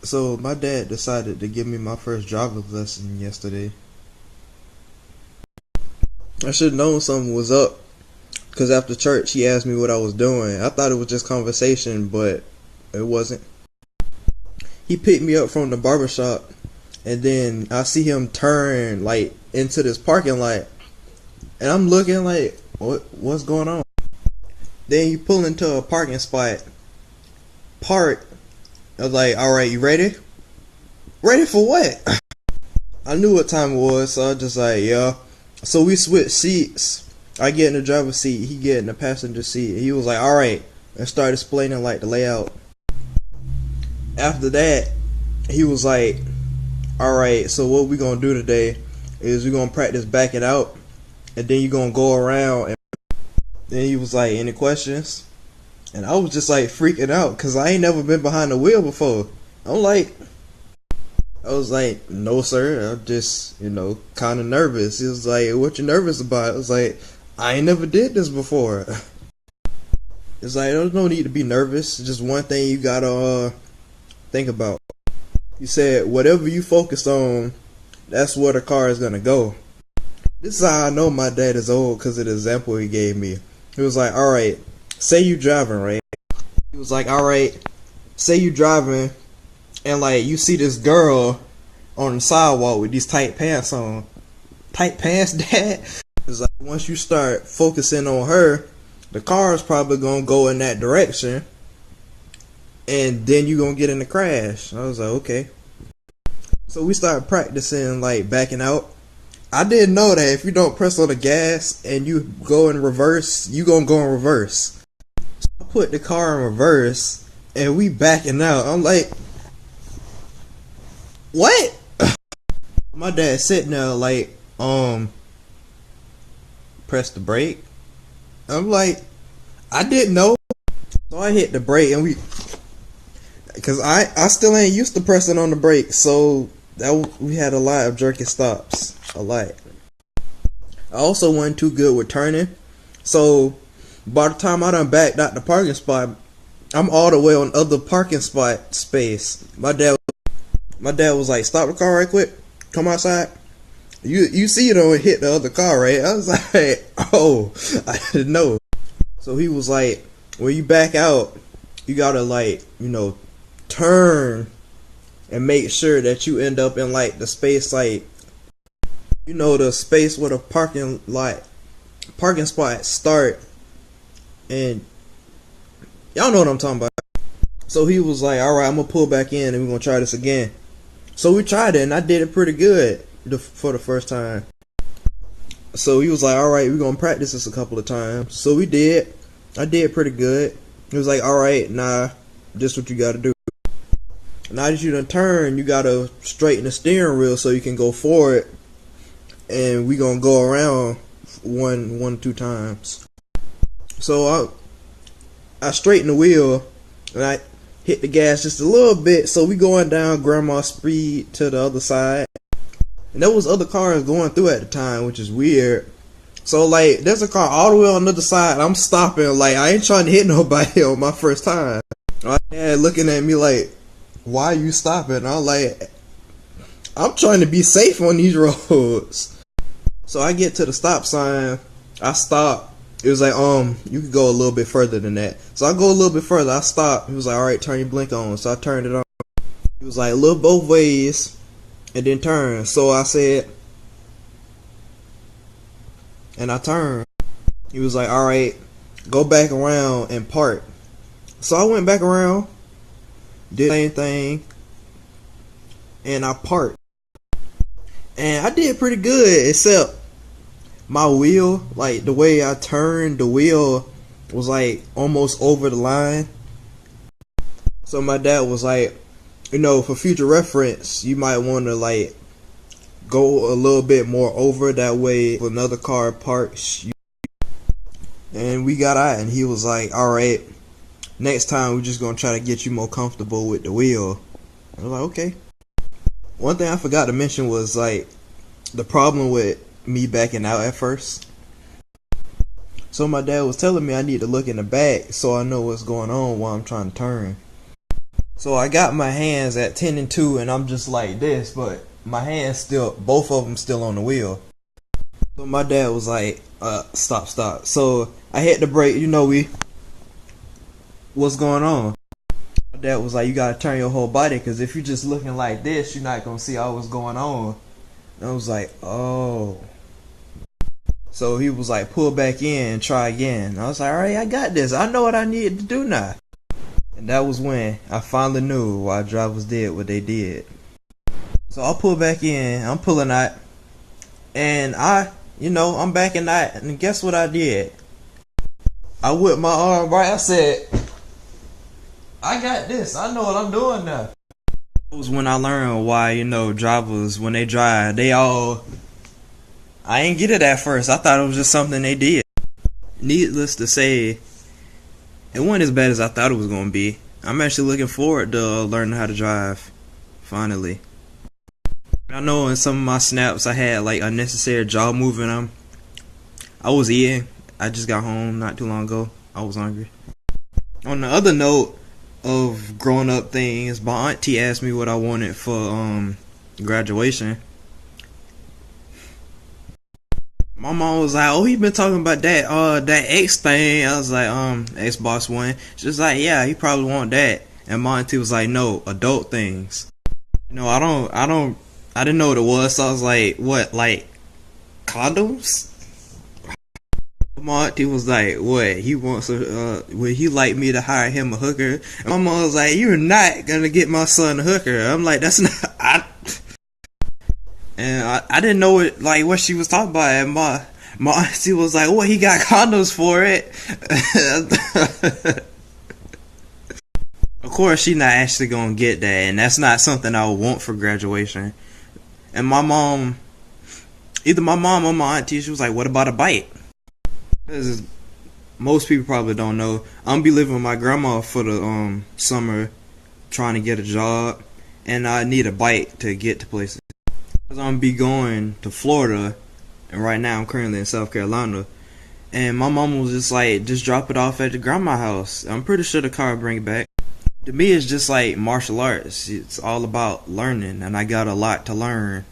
So my dad decided to give me my first driver's lesson yesterday. I should have known something was up, because after church he asked me what I was doing. I thought it was just conversation, but it wasn't. He picked me up from the barbershop, and then I see him turn like into this parking lot, and I'm looking like, what's going on? Then he pulled into a parking spot, park. I was like, all right, you ready? Ready for what? I knew what time it was, so I was just like, yeah. So we switched seats. I get in the driver's seat, he get in the passenger seat. He was like, all right, and started explaining like the layout. After that, he was like, all right, so what we gonna do today is we gonna practice backing out, and then you gonna go around. And then he was like, any questions? And I was just like freaking out, cause I ain't never been behind the wheel before. I was like, no sir, I'm just, kind of nervous. He was like, what you nervous about? I was like, I ain't never did this before. It's like, there's no need to be nervous. It's just one thing you gotta think about. He said, whatever you focus on, that's where the car is gonna go. This is how I know my dad is old, because of the example he gave me. He was like, alright, say you driving, right? He was like, alright, say you driving, and like you see this girl on the sidewalk with these tight pants on. Tight pants, dad? It's like once you start focusing on her, the car is probably gonna go in that direction, and then you gonna get in the crash. I was like, okay. So we started practicing like backing out. I didn't know that if you don't press on the gas and you go in reverse, you gonna go in reverse. So I put the car in reverse and we backing out. I'm like, what? My dad sitting there like, press the brake. I'm like, I didn't know. So I hit the brake, and cause I still ain't used to pressing on the brake, so we had a lot of jerky stops, a lot. I also wasn't too good with turning, so by the time I done backed out the parking spot, I'm all the way on other parking spot space. My dad was like, stop the car right quick, come outside. You see it don't hit the other car, right? I was like, oh, I didn't know. So he was like, when you back out, you gotta like, turn and make sure that you end up in like the space, like, the space where the parking spot start. And y'all know what I'm talking about. So he was like, alright, I'm gonna pull back in and we're gonna try this again. So we tried it and I did it pretty good for the first time. So he was like, alright, we're gonna practice this a couple of times. So we did. I did pretty good. He was like, alright, nah, this what you gotta do. Now that you done turn, you gotta straighten the steering wheel so you can go forward. And we gonna go around one, 2 times. So I straightened the wheel and I hit the gas just a little bit. So we going down grandma's speed to the other side. And there was other cars going through at the time, which is weird. So like, there's a car all the way on the other side. I'm stopping, like I ain't trying to hit nobody on my first time. My dad looking at me like, why are you stopping? I'm like, I'm trying to be safe on these roads. So I get to the stop sign. I stop. It was like, you could go a little bit further than that. So I go a little bit further. I stop. He was like, alright, turn your blink on. So I turned it on. He was like, look both ways and then turn. So I said, and I turned. He was like, alright, go back around and park. So I went back around, did the same thing, and I parked. And I did pretty good, except my wheel, like the way I turned, the wheel was like almost over the line. So my dad was like, for future reference, you might want to like go a little bit more over, that way if another car parks. And we got out and he was like, alright, next time we're just gonna try to get you more comfortable with the wheel. I was like, okay. One thing I forgot to mention was like the problem with me backing out at first. So my dad was telling me I need to look in the back so I know what's going on while I'm trying to turn. So I got my hands at 10 and 2, and I'm just like this, but my hands still, both of them still on the wheel. So my dad was like, stop, stop. So I hit the brake, what's going on? My dad was like, you gotta turn your whole body, because if you're just looking like this, you're not gonna see all what's going on. And I was like, oh. So he was like, pull back in and try again. And I was like, alright, I got this. I know what I need to do now. And that was when I finally knew why drivers did what they did. So I pull back in, I'm pulling out, and I'm backing out, and guess what I did? I whipped my arm right, I said, I got this, I know what I'm doing now. It was when I learned why, drivers, when they drive, I ain't get it at first. I thought it was just something they did. Needless to say, it wasn't as bad as I thought it was going to be. I'm actually looking forward to learning how to drive, finally. I know in some of my snaps I had like unnecessary jaw moving. I was eating. I just got home not too long ago. I was hungry. On the other note of growing up things, my auntie asked me what I wanted for graduation. My mom was like, "Oh, he been talking about that X thing." I was like, Xbox One. She was like, "Yeah, he probably want that." And my auntie was like, "No, adult things." I didn't know what it was, so I was like, "What, like condoms?" My auntie was like, "What? He wants would he like me to hire him a hooker?" And my mom was like, "You're not gonna get my son a hooker." I'm like, "That's not." I didn't know what she was talking about. And my auntie was like, "What? He got condoms for it." Of course, she not actually gonna get that, and that's not something I would want for graduation. And my mom, either my mom or my auntie, she was like, "What about a bike?" Because most people probably don't know, I'm gonna be living with my grandma for the summer, trying to get a job, and I need a bike to get to places. Because I'm gonna be going to Florida, and right now I'm currently in South Carolina. And my mom was just like, just drop it off at the grandma house. I'm pretty sure the car will bring it back. To me, it's just like martial arts. It's all about learning, and I got a lot to learn.